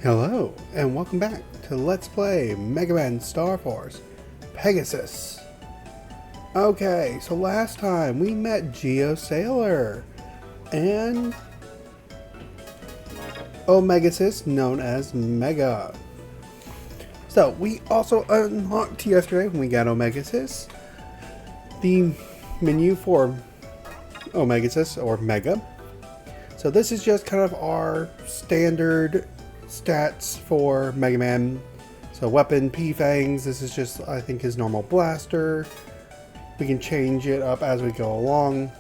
Hello, and welcome back to Let's Play Megaman Starforce Pegasus. Okay, so last time we met Geo Sailor and Omegasis, known as Mega. So we also unlocked yesterday when we got Omegasis the menu for Omegasis, or Mega. So this is just kind of our standard stats for Mega Man. So weapon P-Fangs, this is just I think his normal blaster. We can change it up as we go along.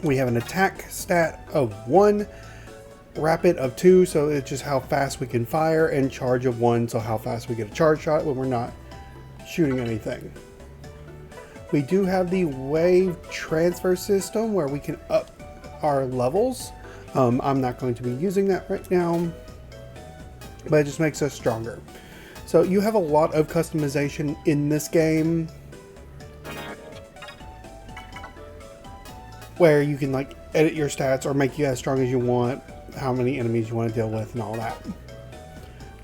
We have an attack stat of 1, rapid of 2, so it's just how fast we can fire, and charge of 1, so how fast we get a charge shot when we're not shooting anything. We do have the wave transfer system where we can up our levels. I'm not going to be using that right now, but it just makes us stronger. So you have a lot of customization in this game where you can like edit your stats or make you as strong as you want, how many enemies you want to deal with, and all that.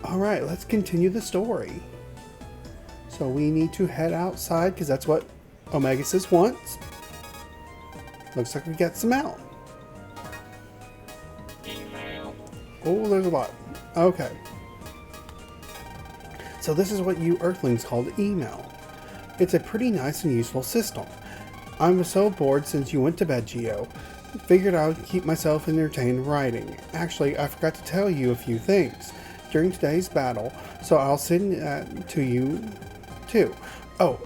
Alright, let's continue the story. So we need to head outside because that's what Omegasis wants. Looks like we got some out. Oh, there's a lot. Okay. So this is what you Earthlings called email. It's a pretty nice and useful system. I'm so bored since you went to bed, Geo. Figured I would keep myself entertained writing. Actually, I forgot to tell you a few things during today's battle, so I'll send that to you too. Oh,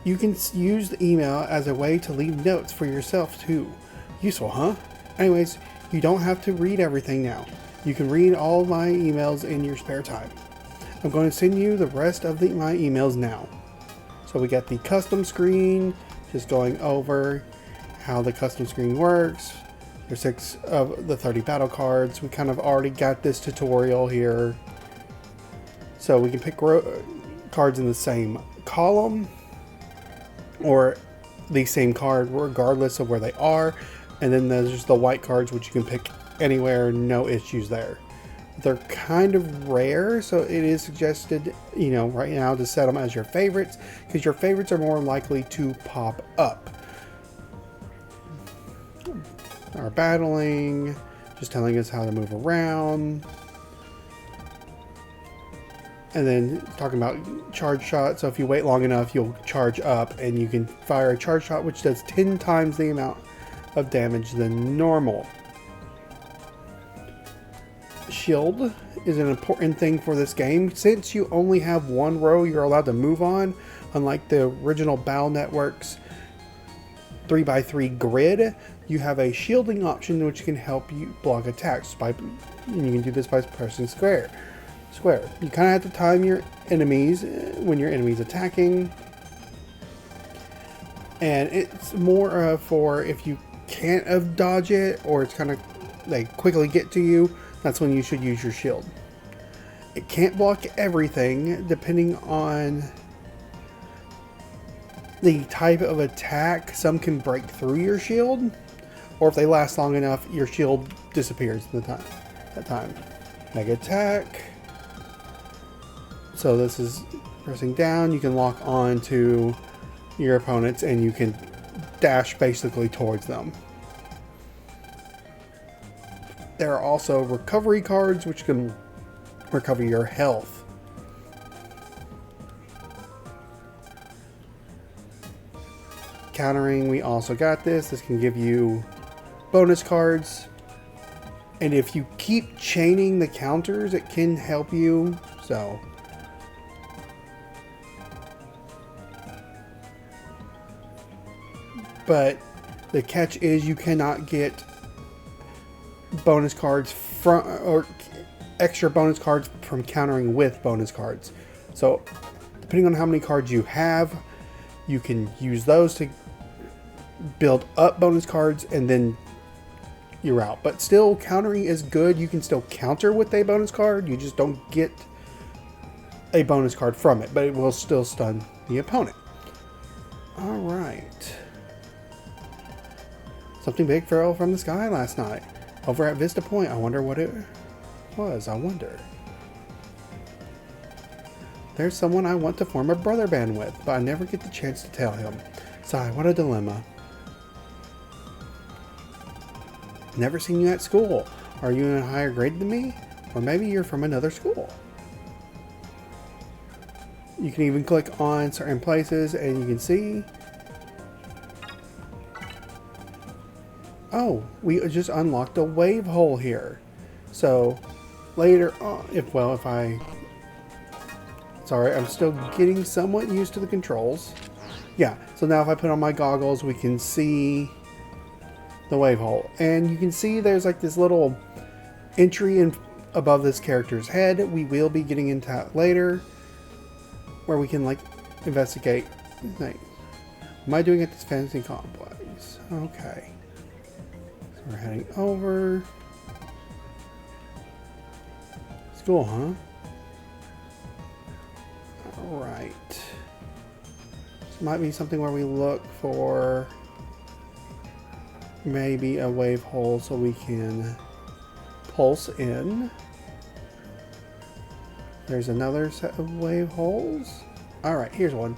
you can use the email as a way to leave notes for yourself too. Useful, huh? Anyways, you don't have to read everything now. You can read all my emails in your spare time. I'm going to send you the rest of my emails now. So we got the custom screen, just going over how the custom screen works. There's 6 of the 30 battle cards. We kind of already got this tutorial here. So we can pick cards in the same column or the same card regardless of where they are. And then there's just the white cards, which you can pick anywhere, no issues there. They're kind of rare, so it is suggested, you know, right now to set them as your favorites, because your favorites are more likely to pop up. Our battling, just telling us how to move around. And then talking about charge shot, so if you wait long enough, you'll charge up, and you can fire a charge shot, which does 10 times the amount of damage than normal. Shield is an important thing for this game. Since you only have one row you're allowed to move on, unlike the original Battle Network's 3x3 grid, you have a shielding option which can help you block attacks. And you can do this by pressing square. You kind of have to time your enemies when your enemy's attacking. And it's more for if you can't dodge it, or it's kind of they quickly get to you, that's when you should use your shield. It can't block everything depending on the type of attack. Some can break through your shield, or if they last long enough, your shield disappears that time. Mega attack. So this is pressing down. You can lock on to your opponents and you can dash basically towards them. There are also recovery cards which can recover your health. Countering, we also got this. This can give you bonus cards. And if you keep chaining the counters, it can help you. So but the catch is you cannot get bonus cards from, or extra bonus cards from countering with bonus cards. So depending on how many cards you have, you can use those to build up bonus cards, and then you're out. But still, countering is good. You can still counter with a bonus card, you just don't get a bonus card from it, but it will still stun the opponent. Alright. Something big fell from the sky last night over at Vista Point. I wonder what it was. I wonder. There's someone I want to form a brother band with, but I never get the chance to tell him. Sigh, what a dilemma. Never seen you at school. Are you in a higher grade than me? Or maybe you're from another school. You can even click on certain places and you can see. Oh, we just unlocked a wave hole here. So later on, sorry, I'm still getting somewhat used to the controls. Yeah, so now if I put on my goggles, we can see the wave hole. And you can see there's like this little entry in above this character's head. We will be getting into that later, where we can like investigate things. Am I doing it at this fancy complex? Okay. So we're heading over. School, huh? Alright. This might be something where we look for maybe a wave hole so we can pulse in. There's another set of wave holes. Alright, here's one.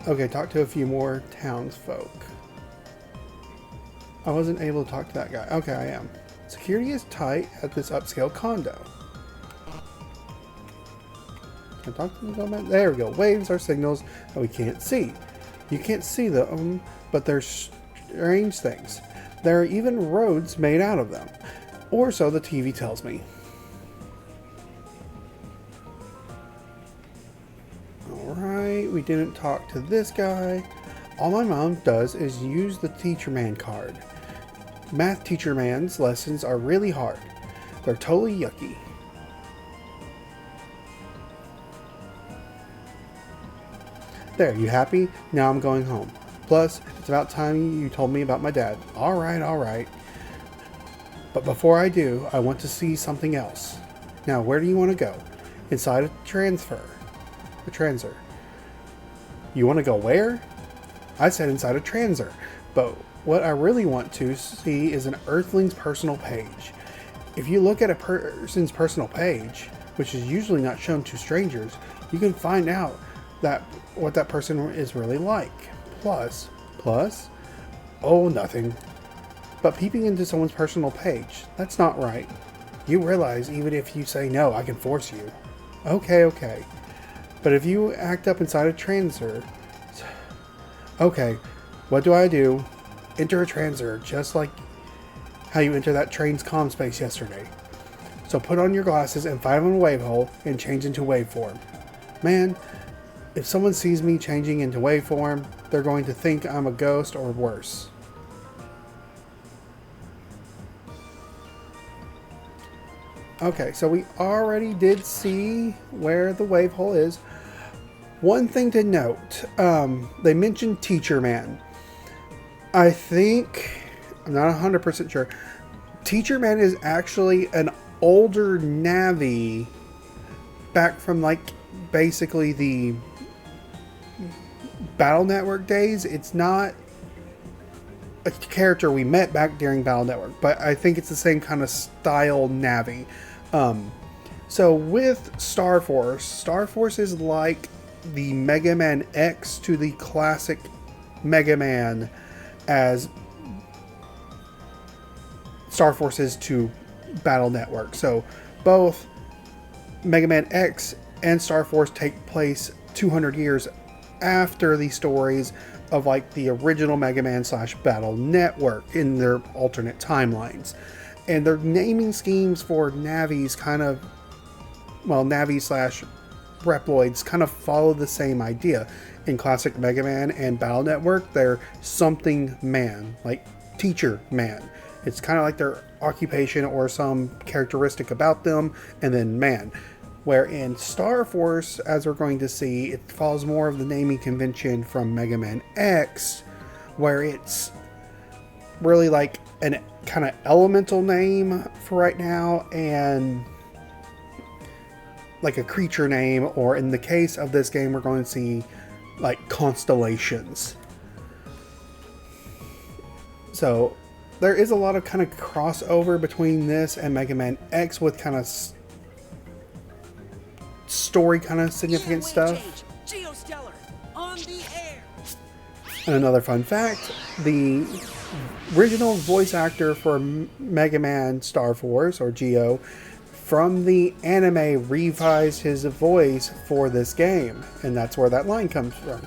Okay, talk to a few more townsfolk. I wasn't able to talk to that guy. Okay, I am. Security is tight at this upscale condo. Can I talk to them? There we go. Waves are signals that we can't see. You can't see them, but they're strange things. There are even roads made out of them. Or so the TV tells me. Alright, we didn't talk to this guy. All my mom does is use the teacher man card. Math teacher man's lessons are really hard. They're totally yucky. There, you happy? Now I'm going home. Plus, it's about time you told me about my dad. Alright, alright. But before I do, I want to see something else. Now, where do you want to go? Inside a transfer. A transer. You want to go where? I said inside a transer. But what I really want to see is an Earthling's personal page. If you look at a person's personal page, which is usually not shown to strangers, you can find out that what that person is really like. Plus, oh, nothing. But peeping into someone's personal page, that's not right. You realize even if you say no, I can force you. Okay. But if you act up inside a transer, okay, what do I do? Enter a transer, just like how you enter that train's comm space yesterday. So put on your glasses and find them in a wave hole and change into waveform. Man, if someone sees me changing into waveform, they're going to think I'm a ghost or worse. Okay, so we already did see where the wave hole is. One thing to note, they mentioned Teacher Man. I think, I'm not 100% sure, Teacher Man is actually an older Navi back from like basically the Battle Network days. It's not a character we met back during Battle Network, but I think it's the same kind of style Navi. So with Starforce is like the Mega Man X to the classic Mega Man as Starforce is to Battle Network. So both Mega Man X and Starforce take place 200 years after the stories of like the original Mega Man / Battle Network in their alternate timelines. And their naming schemes for Navis Navi / Reploids kind of follow the same idea. In classic Mega Man and Battle Network, they're something man, like Teacher Man. It's kind of like their occupation or some characteristic about them, and then man. Where in Starforce, as we're going to see, it follows more of the naming convention from Mega Man X, where it's really like an kind of elemental name for right now, and like a creature name, or in the case of this game, we're going to see like constellations. So there is a lot of kind of crossover between this and Mega Man X with kind of story kind of significant stuff. Geostellar, on the air. And another fun fact, the original voice actor for Megaman Starforce, or Geo, from the anime revised his voice for this game. And that's where that line comes from.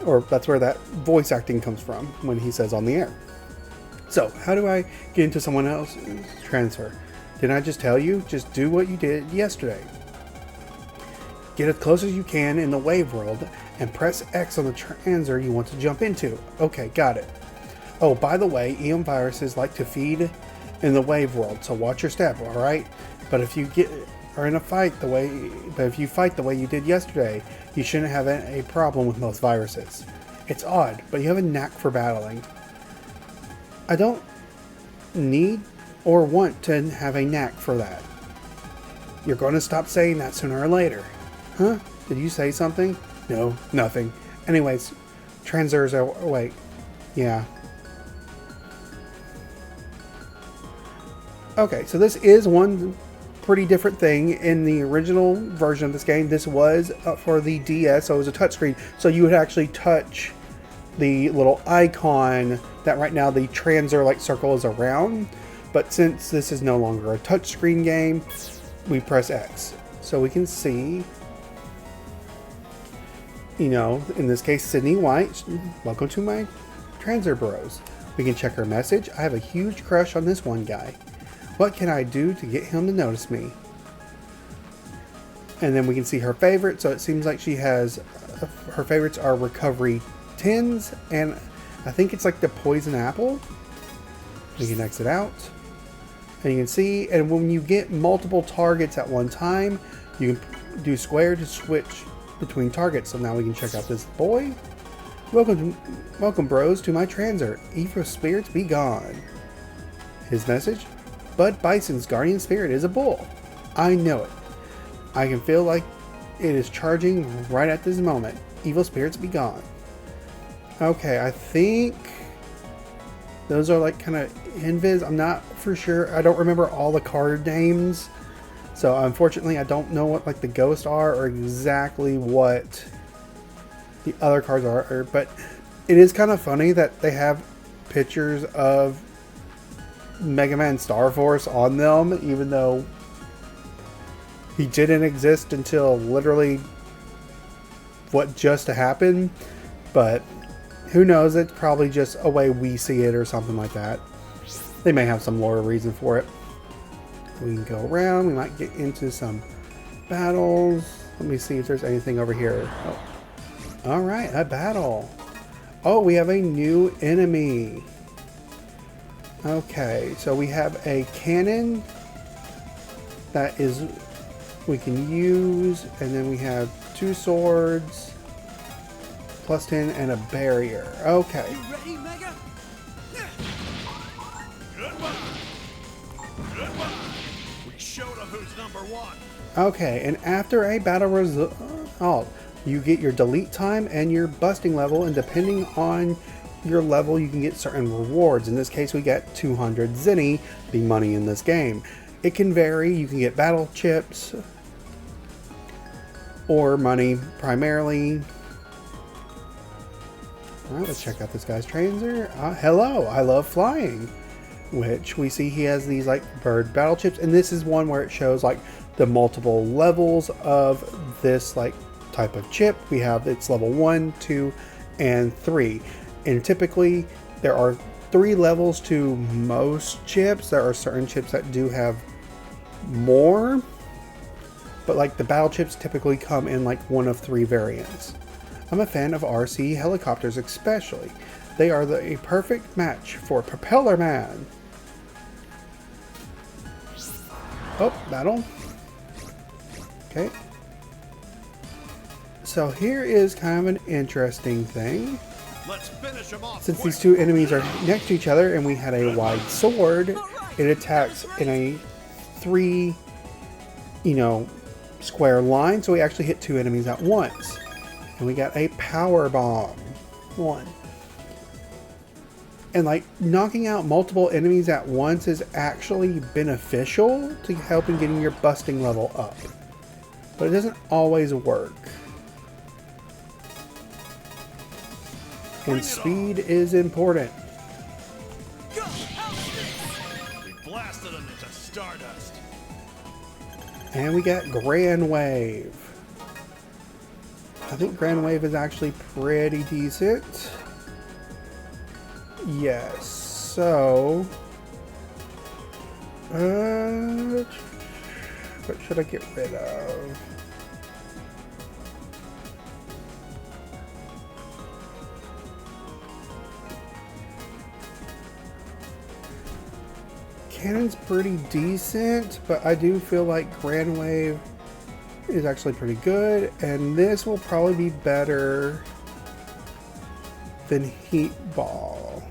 Or that's where that voice acting comes from when he says on the air. So, how do I get into someone else's transfer? Didn't I just tell you? Just do what you did yesterday. Get as close as you can in the wave world and press X on the transfer you want to jump into. Okay, got it. Oh, by the way, Eon viruses like to feed in the wave world, so watch your step, alright? But if you are in a fight if you fight the way you did yesterday, you shouldn't have a problem with most viruses. It's odd, but you have a knack for battling. I don't need or want to have a knack for that. You're going to stop saying that sooner or later. Huh? Did you say something? No, nothing. Anyways, transers are... wait. Yeah. Okay, so this is one pretty different thing. In the original version of this game, this was for the DS, so it was a touchscreen. So you would actually touch the little icon that right now the transer like circle is around. But since this is no longer a touchscreen game, we press X. So we can see, you know, in this case, Sydney White, welcome to my transer bros. We can check her message. I have a huge crush on this one guy. What can I do to get him to notice me? And then we can see her favorite. So it seems like she has, her favorites are recovery tins, and I think it's like the poison apple. We can exit out. And you can see, and when you get multiple targets at one time, you can do square to switch between targets. So now we can check out this boy. Welcome bros to my transer. Evil spirits be gone. His message: Bud Bison's guardian spirit is a bull. I know it. I can feel like it is charging right at this moment. Evil spirits be gone. Okay, I think those are like kind of invis. I'm not for sure. I don't remember all the card names. So unfortunately, I don't know what like the ghosts are or exactly what the other cards are. But it is kind of funny that they have pictures of Megaman Starforce on them, even though he didn't exist until literally what just happened. But who knows, it's probably just a way we see it or something like that. They may have some lore reason for it. We can go around, we might get into some battles. Let me see if there's anything over here. Oh. Alright, a battle. Oh, we have a new enemy. Okay, so we have a cannon that is we can use, and then we have 2 swords, +10, and a barrier. Okay. You ready, Mega? Goodbye. Goodbye. We showed them who's #1. Okay, and after a battle result, you get your delete time and your busting level, and depending on your level, you can get certain rewards. In this case, we get 200 zenny, the money in this game. It can vary. You can get battle chips or money primarily. Alright, let's check out this guy's transer. Hello, I love flying. Which we see he has these like bird battle chips, and this is one where it shows like the multiple levels of this like type of chip. We have it's level 1, 2, and 3. And typically there are 3 levels to most chips. There are certain chips that do have more, but like the battle chips typically come in like one of 3 variants. I'm a fan of RC helicopters especially. They are a perfect match for Propeller Man. Oh, battle. Okay. So here is kind of an interesting thing. Let's finish them off. Since these 2 enemies are next to each other and we had a wide sword, it attacks in a 3, square line. So we actually hit 2 enemies at once. And we got a power bomb. 1. And like knocking out multiple enemies at once is actually beneficial to help in getting your busting level up. but it doesn't always work. And speed is important. Go! Out this! We blasted them into stardust. And we got Grand Wave. I think Grand Wave is actually pretty decent. Yes, so... what should I get rid of? Cannon's pretty decent, but I do feel like Grand Wave is actually pretty good, and this will probably be better than Heat Ball.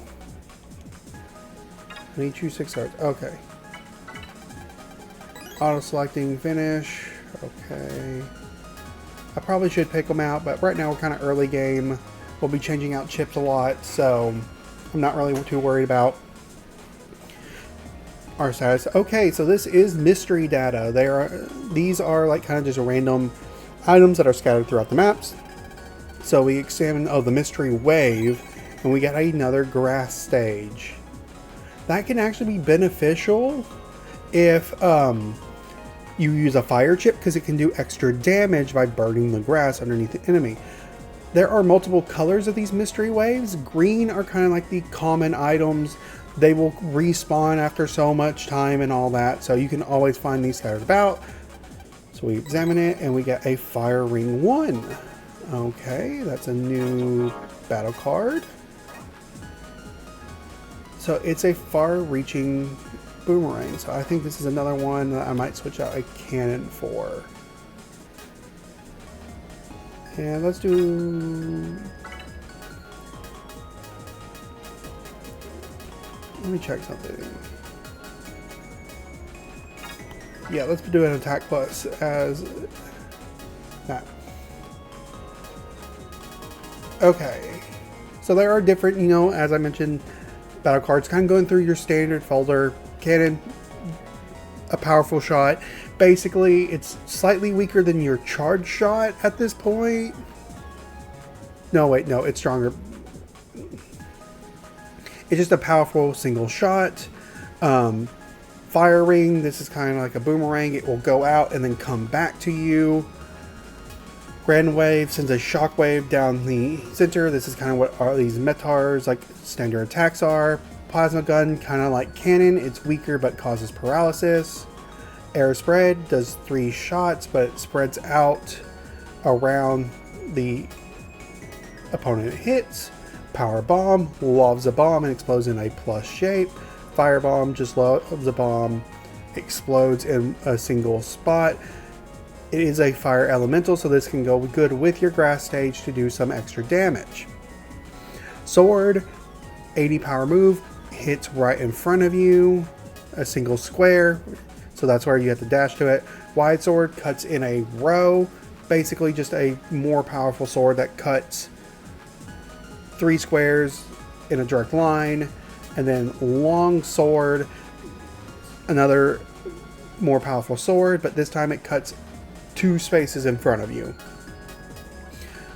I need you 6 cards. Okay. Auto selecting finish. Okay. I probably should pick them out, but right now we're kind of early game. We'll be changing out chips a lot, so I'm not really too worried about our status. Okay, so this is mystery data. These are like kind of just random items that are scattered throughout the maps. So we examine the mystery wave, and we got another grass stage. That can actually be beneficial if you use a fire chip, because it can do extra damage by burning the grass underneath the enemy. There are multiple colors of these mystery waves. Green are kind of like the common items. They will respawn after so much time and all that, so you can always find these scattered about. So we examine it, and we get a Fire Ring 1. Okay, that's a new battle card. So it's a far-reaching boomerang, so I think this is another one that I might switch out a cannon for. And let's do... Let me check something. Yeah, let's do an attack plus as that. Okay. So there are different, you know, as I mentioned, battle cards kind of going through your standard folder. Cannon, a powerful shot. Basically, it's slightly weaker than your charge shot at this point. No, wait, no, it's stronger. It's just a powerful single shot. Fire Ring, this is kind of like a boomerang. It will go out and then come back to you. Grand Wave sends a shockwave down the center. This is kind of what are these metars, like standard attacks are. Plasma Gun, kind of like Cannon. It's weaker but causes paralysis. Air Spread does 3 shots, but it spreads out around the opponent it hits. Power Bomb lobs a bomb and explodes in a plus shape. Fire Bomb just lobs a bomb, explodes in a single spot. It is a fire elemental, so this can go good with your grass stage to do some extra damage. Sword, 80 power move, hits right in front of you, a single square, so that's where you have to dash to it. Wide Sword cuts in a row, basically just a more powerful sword that cuts 3 squares in a direct line. And then Long Sword, another more powerful sword, but this time it cuts 2 spaces in front of you.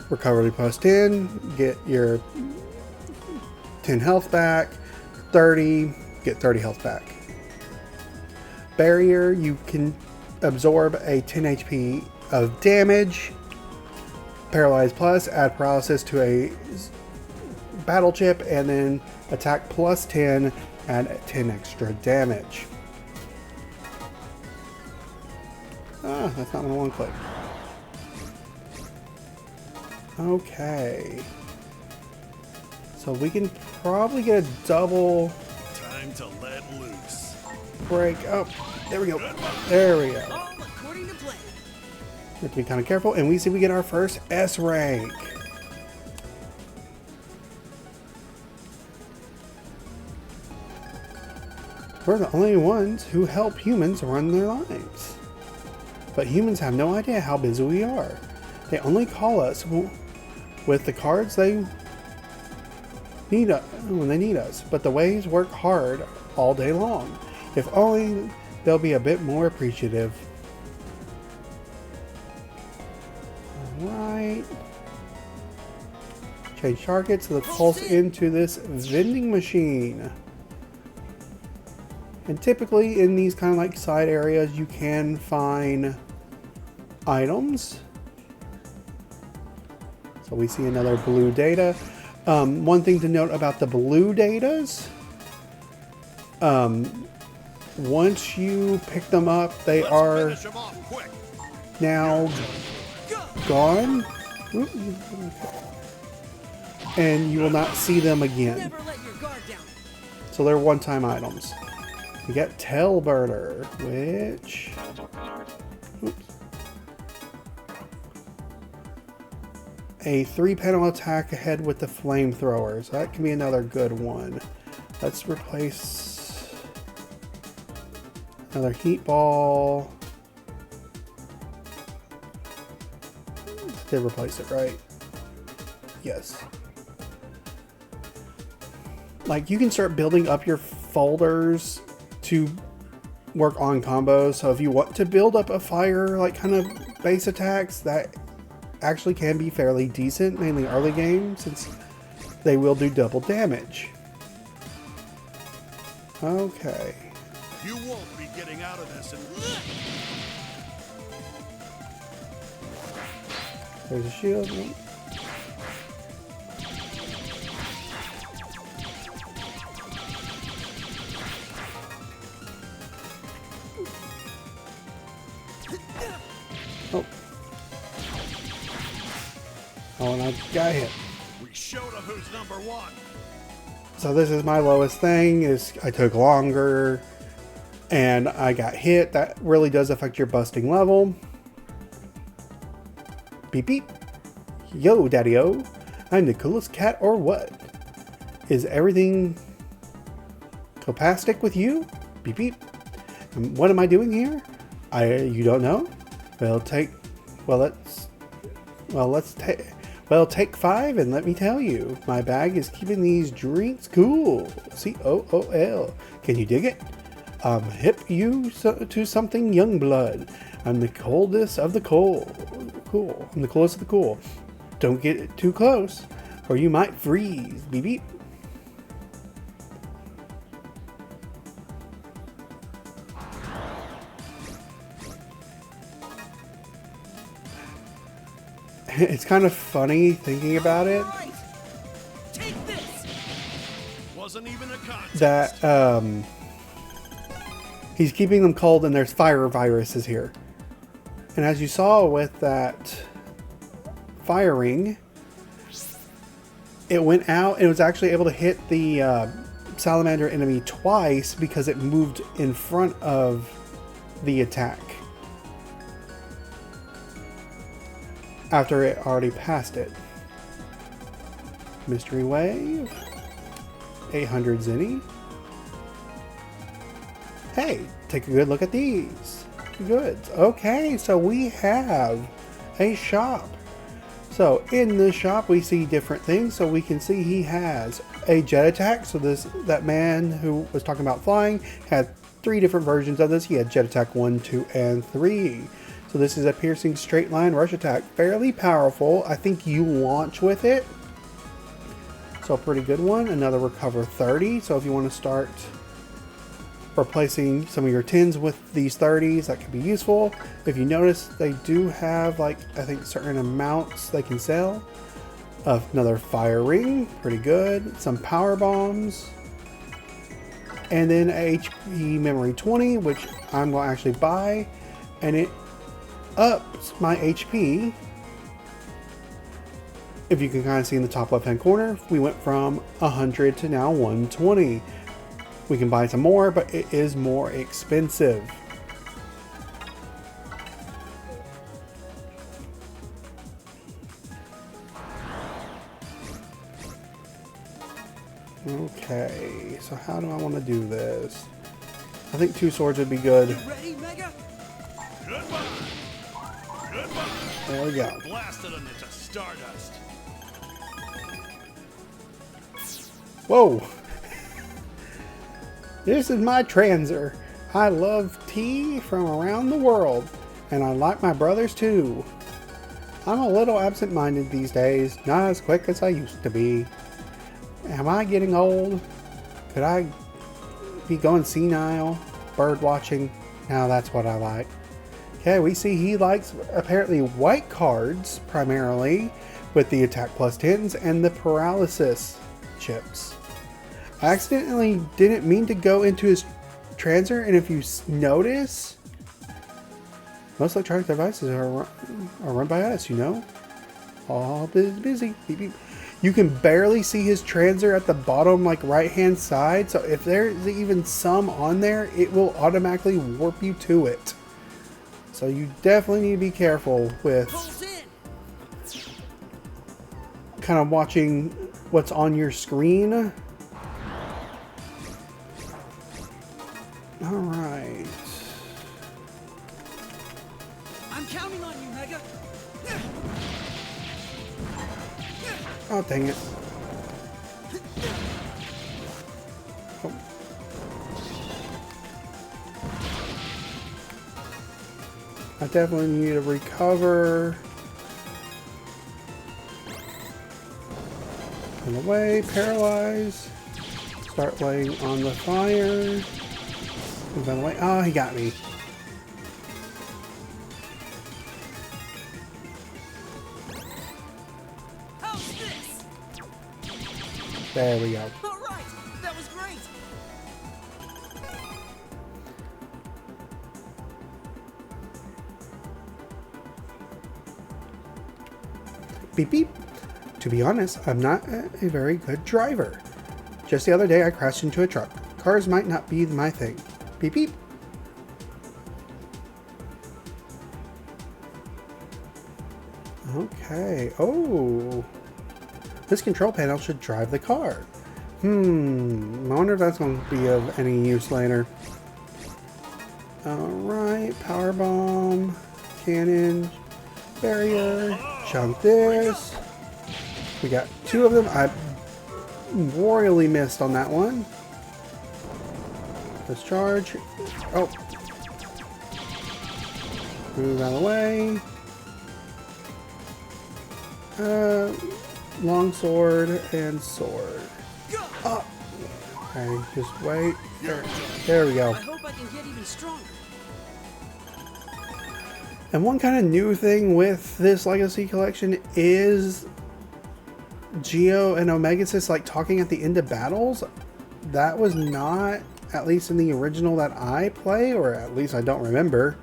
Recovery plus 10, get your 10 health back. 30, get 30 health back. Barrier, you can absorb a 10 HP of damage. Paralyze plus, add paralysis to a battle chip, and then attack plus 10, add 10 extra damage. Ah, that's not what I want to click. Okay. So we can probably get a double Time to let loose. break. Oh, there we go. There we go. All according to plan. We have to be kind of careful, and we see we get our first S rank. We're the only ones who help humans run their lives. But humans have no idea how busy we are. They only call us with the cards they need when they need us. But the waves work hard all day long. If only they'll be a bit more appreciative. Change targets. Let's pulse into this vending machine. And typically in these kind of like side areas, you can find items. So we see another blue data. One thing to note about the blue datas, once you pick them up, they are now gone. And you will not see them again. Never let your guard down. So they're one-time items. You get Tail Burner, which... Oops. A 3-panel attack ahead with the flamethrower. So that can be another good one. Let's replace another heat ball. Did replace it, right? Yes. Like, you can start building up your folders to work on combos. So if you want to build up a fire, like, kind of base attacks, that actually can be fairly decent, mainly early game, since they will do double damage. Okay. You won't be getting out of this. There's a shield. Oh. Oh, and I got hit. We showed them who's number one. So this is my lowest thing, is I took longer and I got hit. That really does affect your busting level. Beep beep. Yo, daddy-o. I'm the coolest cat or what? Is everything copastic with you? Beep beep. And what am I doing here? You don't know? Take 5 and let me tell you. My bag is keeping these drinks cool. C-O-O-L. Can you dig it? Hip you to something young blood. I'm the coldest of the cool. I'm the coolest of the cool. Don't get too close or you might freeze. Beep beep. It's kind of funny thinking about it. Right. Take this. Wasn't even a contest. That he's keeping them cold and there's fire viruses here. And as you saw with that firing, it went out and it was actually able to hit the salamander enemy twice because it moved in front of the attack after it already passed it. Mystery Wave, 800 Zenny. Hey, take a good look at these goods. Okay, so we have a shop. So in this shop we see different things. So we can see he has a jet attack. So that man who was talking about flying had 3 different versions of this. He had jet attack 1, 2, and 3. So this is a piercing straight line rush attack. Fairly powerful. I think you launch with it. So a pretty good one. Another recover 30. So if you want to start replacing some of your 10s with these 30s, that could be useful. If you notice, they do have, like, I think certain amounts they can sell. Another fire ring, pretty good. Some power bombs. And then a HP memory 20, which I'm going to actually buy. And it ups my HP. If you can kind of see in the top left hand corner, we went from 100 to now 120. We can buy some more, but it is more expensive. Okay, so how do I want to do this? I think 2 swords would be good. You ready, Mega? Goodbye. Goodbye. There we go. Blasted them into stardust. Whoa! This is my transer. I love tea from around the world, and I like my brothers too. I'm a little absent-minded these days, not as quick as I used to be. Am I getting old? Could I be going senile? Bird watching? Now that's what I like. Okay, we see he likes apparently white cards primarily with the attack plus 10s and the paralysis chips. I accidentally didn't mean to go into his transit, and if you notice, most electronic devices are run by us, you know? All busy. Beep, beep. You can barely see his transit at the bottom, like right hand side, so if there's even some on there, it will automatically warp you to it. So you definitely need to be careful with kind of watching what's on your screen. Alright. I'm counting on you, Mega. Oh, dang it. Oh. I definitely need to recover. Run away, paralyze. Start laying on the fire. Move out of the way. Oh, he got me. How's this? There we go. All right, that was great. Beep beep. To be honest, I'm not a very good driver. Just the other day I crashed into a truck. Cars might not be my thing. Beep beep. Okay. Oh. This control panel should drive the car. I wonder if that's going to be of any use later. Alright. Power bomb. Cannon. Barrier. Chunk this. We got two of them. I royally missed on that one. Discharge. Oh. Move out of the way. Long sword and sword. Oh. Okay, just wait. There we go. I hope I can get even stronger. And one kind of new thing with this Legacy Collection is Geo and Omegasis like talking at the end of battles. That was not, at least in the original that I play, or at least I don't remember.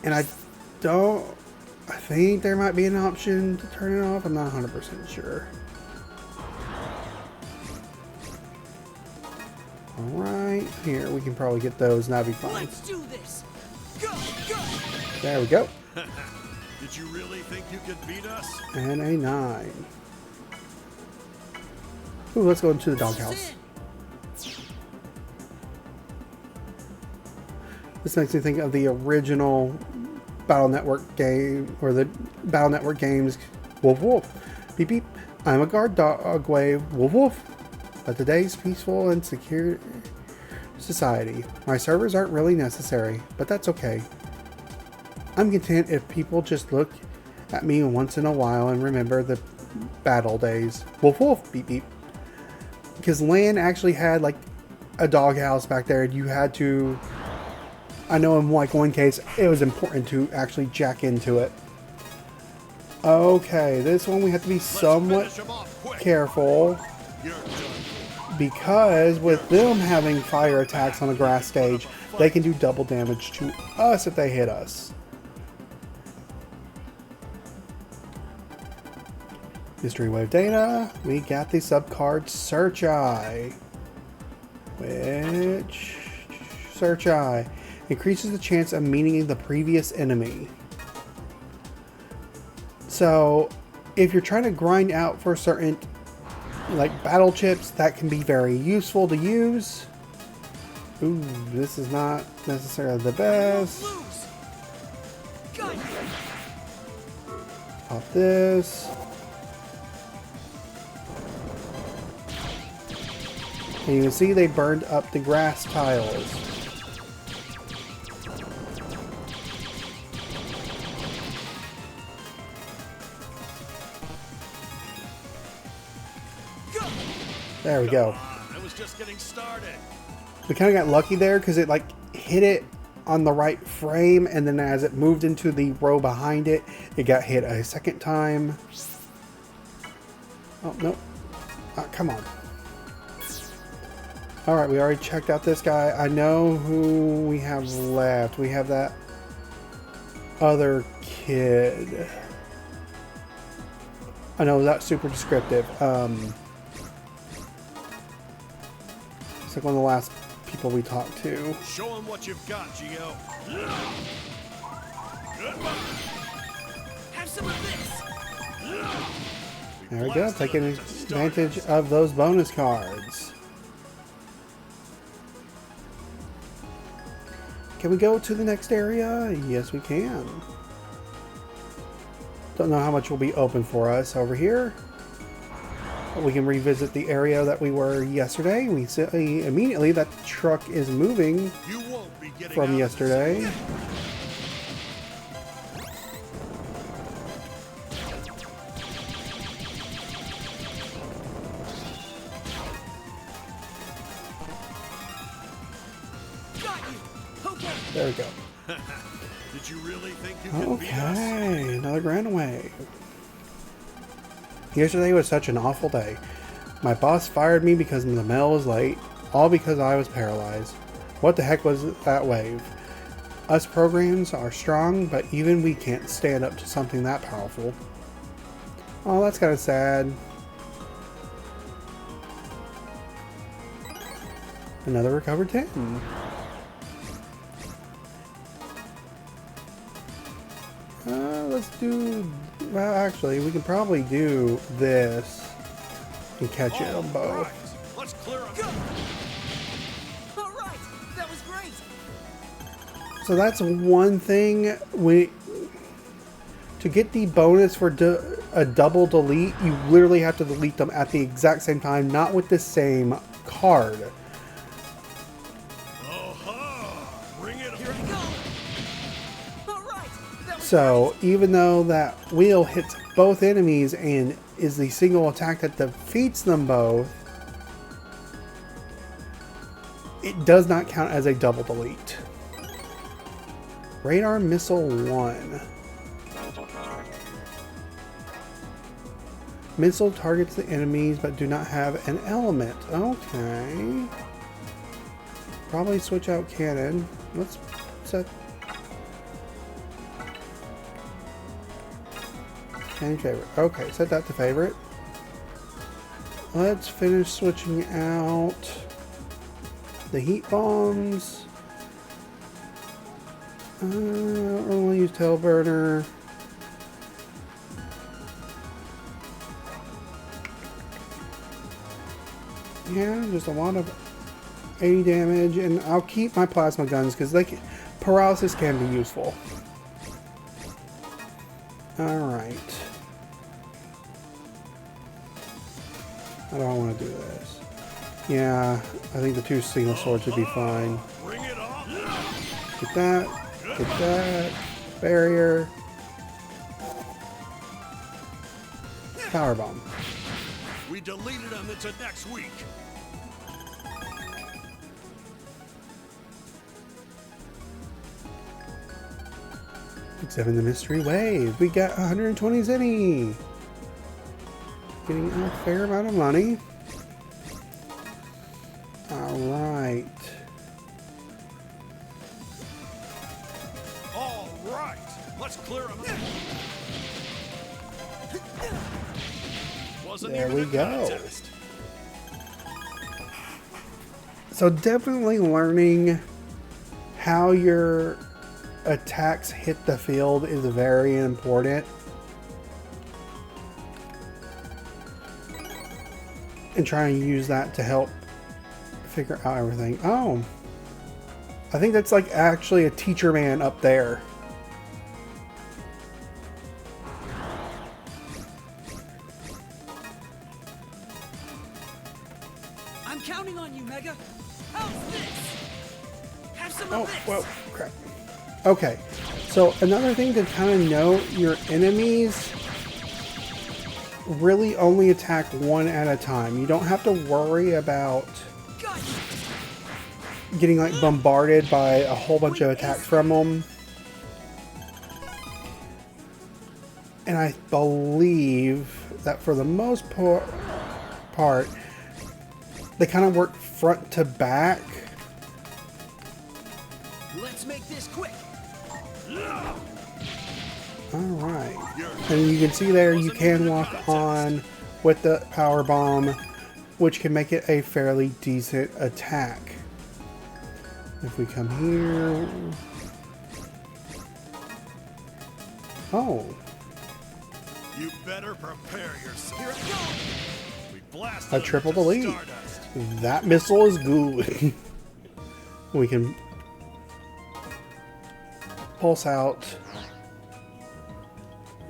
And I think there might be an option to turn it off. I'm not 100% sure. Alright, here, we can probably get those and that'd be fine. Let's do this. Go, go. There we go. Did you really think you could beat us? And a 9. Ooh, let's go into the doghouse. This makes me think of the original Battle Network game, or the Battle Network games. Woof woof. Beep beep. I'm a guard dog wave. Woof woof. But today's peaceful and secure society. My servers aren't really necessary, but that's okay. I'm content if people just look at me once in a while and remember the battle days. Woof woof. Beep beep. Because LAN actually had like a doghouse back there, and you had to, I know in like one case it was important to actually jack into it. Okay, this one we have to be somewhat careful, because with them having fire attacks on the grass stage, they can do double damage to us if they hit us. Mystery Wave data. We got the subcard Search Eye. Which... Search Eye. Increases the chance of meeting the previous enemy. So, if you're trying to grind out for certain, like, battle chips, that can be very useful to use. Ooh, this is not necessarily the best. Pop this. And you can see they burned up the grass tiles. There we go. I was just getting started. We kind of got lucky there because it like hit it on the right frame, and then as it moved into the row behind it, it got hit a second time. Oh, no. Come on. Alright, we already checked out this guy. I know who we have left. We have that other kid. I know that's super descriptive. It's like one of the last people we talked to. Show him what you've got, Geo. Have some of this. There we go, taking advantage of those bonus cards. Can we go to the next area? Yes, we can. Don't know how much will be open for us over here. But we can revisit the area that we were yesterday. We see immediately that the truck is moving You won't be getting from out yesterday. Got you. Okay. There we go. Did you really think you could beat us? Okay, another grand wave. Yesterday was such an awful day. My boss fired me because the mail was late, all because I was paralyzed. What the heck was that wave? Us programs are strong, but even we can't stand up to something that powerful. Oh, that's kind of sad. Another recovered 10. Let's do... Well, actually, we can probably do this and catch it on both. Right. Let's clear him. Go. All right. That was great. So that's one thing. To get the bonus for a double delete, you literally have to delete them at the exact same time, not with the same card. Bring it Here we go. All right. That was So even though that wheel hits both enemies and is the single attack that defeats them both, it does not count as a double delete. Radar Missile 1. Missile targets the enemies but do not have an element. Okay. Probably switch out cannon. Let's set... Any favorite. Okay, set that to favorite. Let's finish switching out the heat bombs. We'll use tail burner. Yeah, just a lot of 80 damage, and I'll keep my plasma guns because paralysis can be useful. Alright. How do I want to do this? Yeah, I think the two single swords would be fine. Bring it on. Get that. Get that. Barrier. Power bomb. We deleted him into next week. Examine the mystery wave. We got 120 zenny. Getting a fair amount of money. Alright. All right. Let's clear him. Wasn't There even we a go. contest. So definitely learning how your attacks hit the field is very important. And trying to use that to help figure out everything. Oh. I think that's like actually a teacher man up there. I'm counting on you, Mega. How's this? Have some Oh, of this. whoa, crap. Okay, so another thing to kind of note, your enemies really only attack one at a time. You don't have to worry about getting like bombarded by a whole bunch of attacks from them. And I believe that for the most part, they kind of work front to back. Let's make this quick. Alright. And you can see there you can walk on with the power bomb, which can make it a fairly decent attack. If we come here... Oh. You better prepare yourself. Here I go. We blast A triple delete. That missile is good. We can pulse out.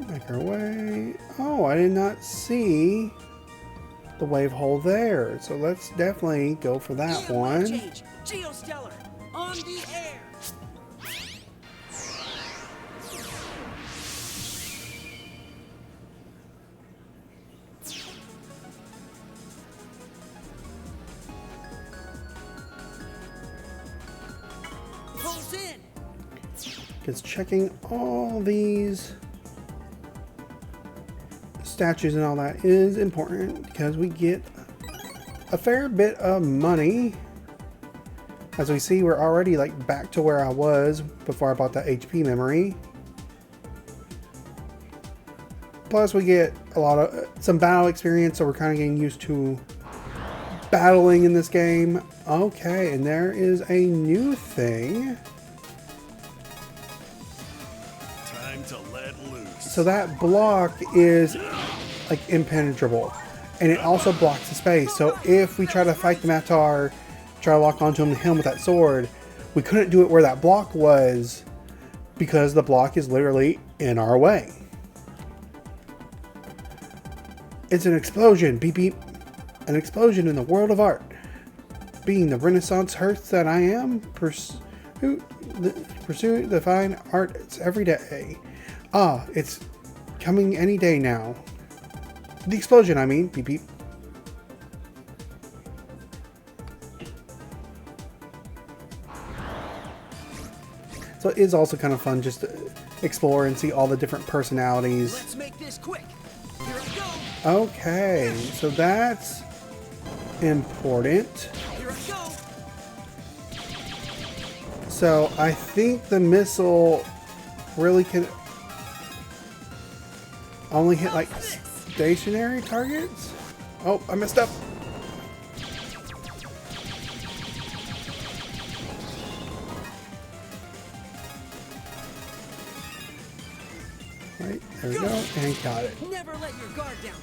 Make our way. Oh, I did not see the wave hole there. So let's definitely go for that one. Change. Geostellar on the air. Pulse in. Because checking all these statues and all that is important because we get a fair bit of money. As we see, we're already like back to where I was before I bought that HP memory. Plus we get a lot of some battle experience, so we're kind of getting used to battling in this game. Okay, and there is a new thing. Time to let loose. So that block is like impenetrable, and it also blocks the space. So if we try to fight the Matar, try to lock onto him and hit him with that sword, we couldn't do it where that block was because the block is literally in our way. It's an explosion, beep beep. An explosion in the world of art. Being the Renaissance hearse that I am, pursue the fine arts every day. Ah, it's coming any day now. The explosion, I mean, beep beep. So it is also kind of fun just to explore and see all the different personalities. Let's make this quick. Here I go. Okay, so that's important. Here I go. So I think the missile really can only hit like stationary targets. Oh, I messed up. Right, there we go, and got it. Never let your guard down.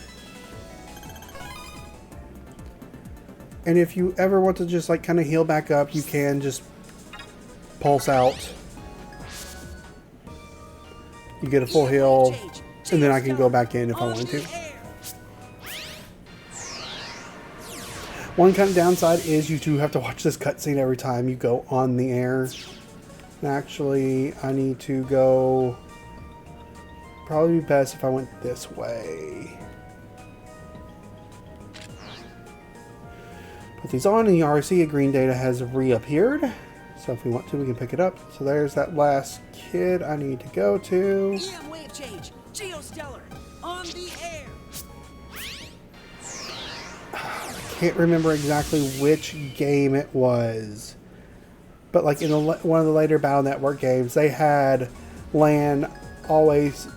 And if you ever want to just like kind of heal back up, you can just pulse out. You get a full heal, and then I can go back in if I wanted to. One kind of downside is you do have to watch this cutscene every time you go on the air. And actually, I need to go... Probably be best if I went this way. Put these on, and you already see a green data has reappeared. So if we want to, we can pick it up. So there's that last kid I need to go to. EM wave change. Geostellar on the air. Can't remember exactly which game it was, but like in one of the later Battle Network games, they had Lan always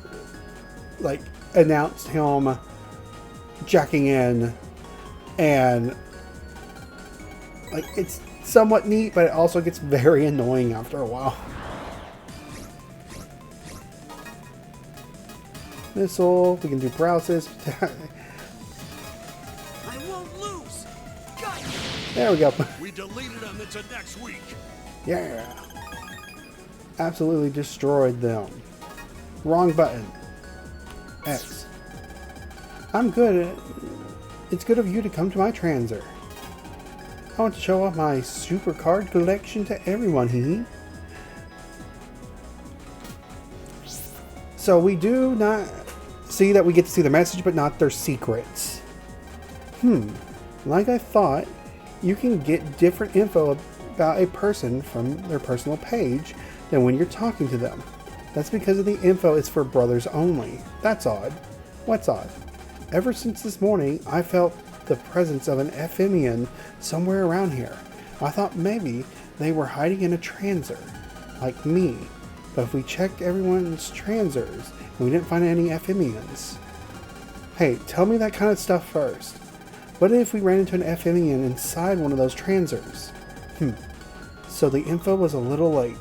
like announced him jacking in, and like it's somewhat neat, but it also gets very annoying after a while. Missile, we can do paralysis. There we go. We deleted them into next week. Yeah. Absolutely destroyed them. Wrong button. X. I'm good. It's good of you to come to my transer. I want to show off my super card collection to everyone, hee. So we do not See that we get to see the message, but not their secrets. Like I thought, you can get different info about a person from their personal page than when you're talking to them. That's because of the info is for brothers only. That's odd. What's odd? Ever since this morning, I felt the presence of an Ephemian somewhere around here. I thought maybe they were hiding in a transer, like me. But if we checked everyone's transers, and we didn't find any Ephemians. Hey, tell me that kind of stuff first. What if we ran into an Ephemian inside one of those transers? So the info was a little late.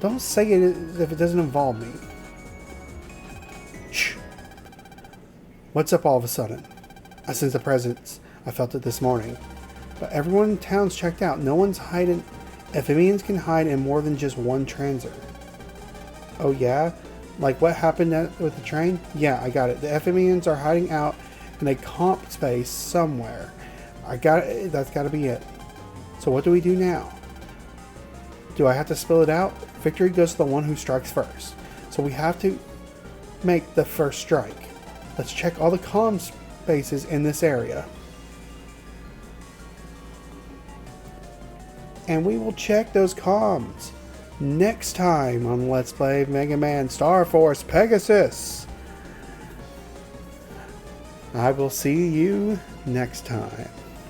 Don't say it if it doesn't involve me. Shh. What's up all of a sudden? I sense a presence. I felt it this morning. But everyone in town's checked out. No one's hiding. Ephemians can hide in more than just one transer. Oh yeah? Like what happened with the train? Yeah, I got it. The Ephemians are hiding out in a comp space somewhere. I got it. That's got to be it. So what do we do now? Do I have to spill it out? Victory goes to the one who strikes first. So we have to make the first strike. Let's check all the comm spaces in this area. And we will check those comms next time on Let's Play Megaman Starforce Pegasus. I will see you next time.